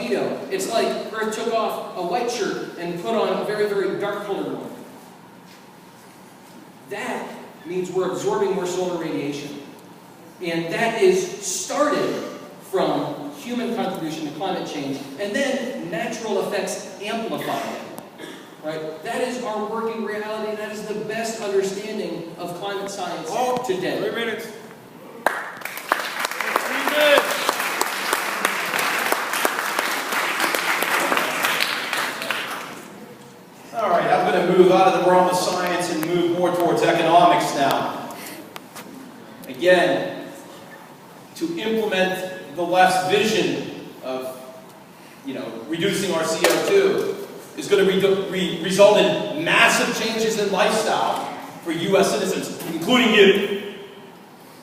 tuxedo. It's like Earth took off a white shirt and put on a very, very dark colored one. That means we're absorbing more solar radiation. And that is started from human contribution to climate change, and then natural effects amplify it. Right? That is our working reality. That is the best understanding of climate science today. 3 minutes. All right, I'm going to move out of the realm of science and move more towards economics now. Again, to implement the left's vision of, reducing our CO2 is going to result in massive changes in lifestyle for U.S. citizens, including you.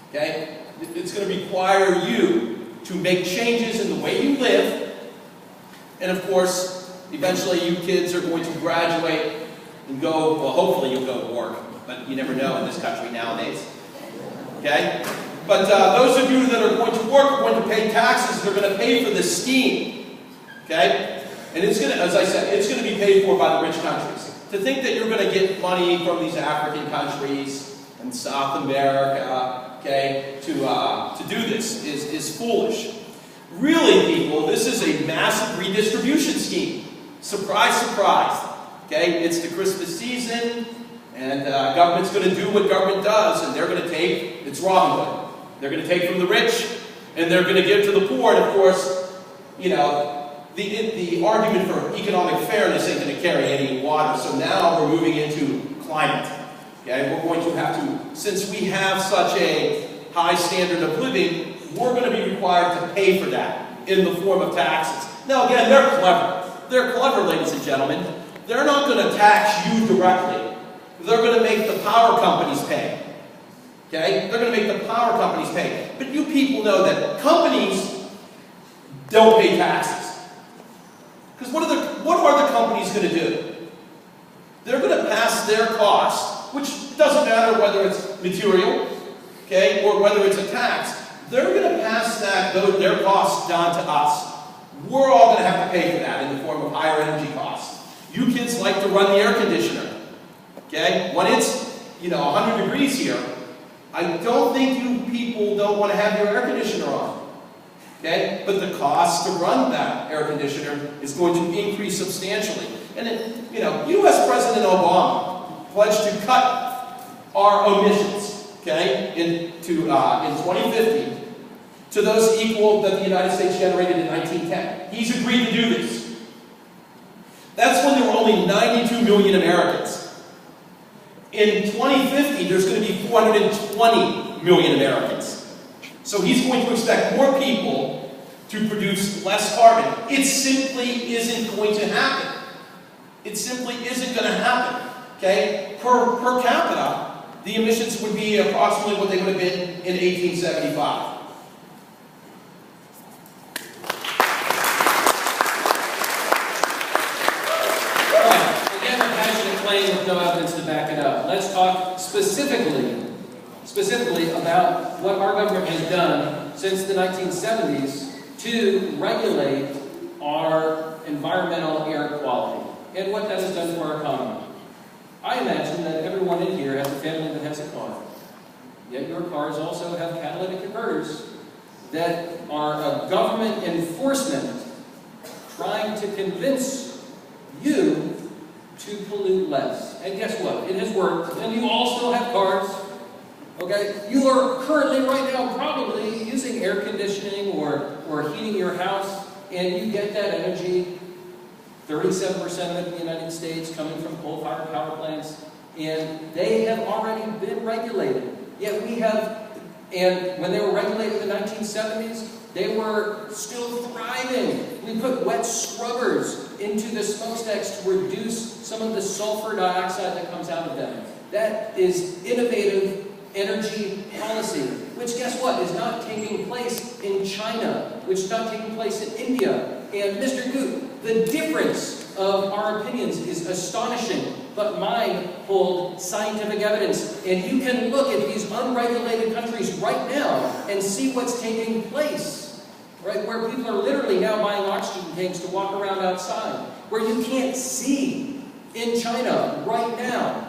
Okay? It's going to require you to make changes in the way you live, and of course, eventually you kids are going to graduate and go, well, hopefully you'll go to work, but you never know in this country nowadays. Okay? But those of you that are going to work are going to pay taxes, and they're going to pay for this scheme. Okay? And it's going to, as I said, it's going to be paid for by the rich countries. To think that you're going to get money from these African countries and South America, okay, to do this is foolish. Really, people, this is a massive redistribution scheme. Surprise, surprise. Okay, it's the Christmas season, and government's going to do what government does, and they're going to take, it's Robin Hood. They're going to take from the rich, and they're going to give to the poor, and of course, the argument for economic fairness ain't going to carry any water, so now we're moving into climate. Okay, we're going to have to, since we have such a high standard of living, we're going to be required to pay for that in the form of taxes. Now again, they're clever. They're clever, ladies and gentlemen. They're not going to tax you directly. They're going to make the power companies pay. Okay? They're going to make the power companies pay. But you people know that companies don't pay taxes. Because what are the companies going to do? They're going to pass their cost, which doesn't matter whether it's material, okay, or whether it's a tax. They're going to pass their costs down to us. We're all going to have to pay for that in the form of higher energy costs. You kids like to run the air conditioner, okay? When it's 100 degrees here, I don't think you people don't want to have your air conditioner on. Okay? But the cost to run that air conditioner is going to increase substantially. And U.S. President Obama pledged to cut our emissions, okay, in 2050 to those equal that the United States generated in 1910. He's agreed to do this. That's when there were only 92 million Americans. In 2050, there's going to be 420 million Americans. So he's going to expect more people to produce less carbon. It simply isn't going to happen. It simply isn't going to happen. Okay? Per capita, the emissions would be approximately what they would have been in 1875. Again, a passionate claim with no evidence to back it up. Let's talk specifically about what our government has done since the 1970s to regulate our environmental air quality and what that has done for our economy. I imagine that everyone in here has a family that has a car. Yet your cars also have catalytic converters that are a government enforcement trying to convince you to pollute less. And guess what? It has worked. And you all still have cars. Okay? You are currently right now probably using air conditioning or heating your house, and you get that energy, 37% of it in the United States coming from coal-fired power plants, and they have already been regulated. Yet we have, and when they were regulated in the 1970s, they were still thriving. We put wet scrubbers into the smokestacks to reduce some of the sulfur dioxide that comes out of them. That is innovative energy policy, which guess what, is not taking place in China, which is not taking place in India. And Mr. Gutt, the difference of our opinions is astonishing, but mine hold scientific evidence. And you can look at these unregulated countries right now and see what's taking place. right? Where people are literally now buying oxygen tanks to walk around outside, where you can't see in China right now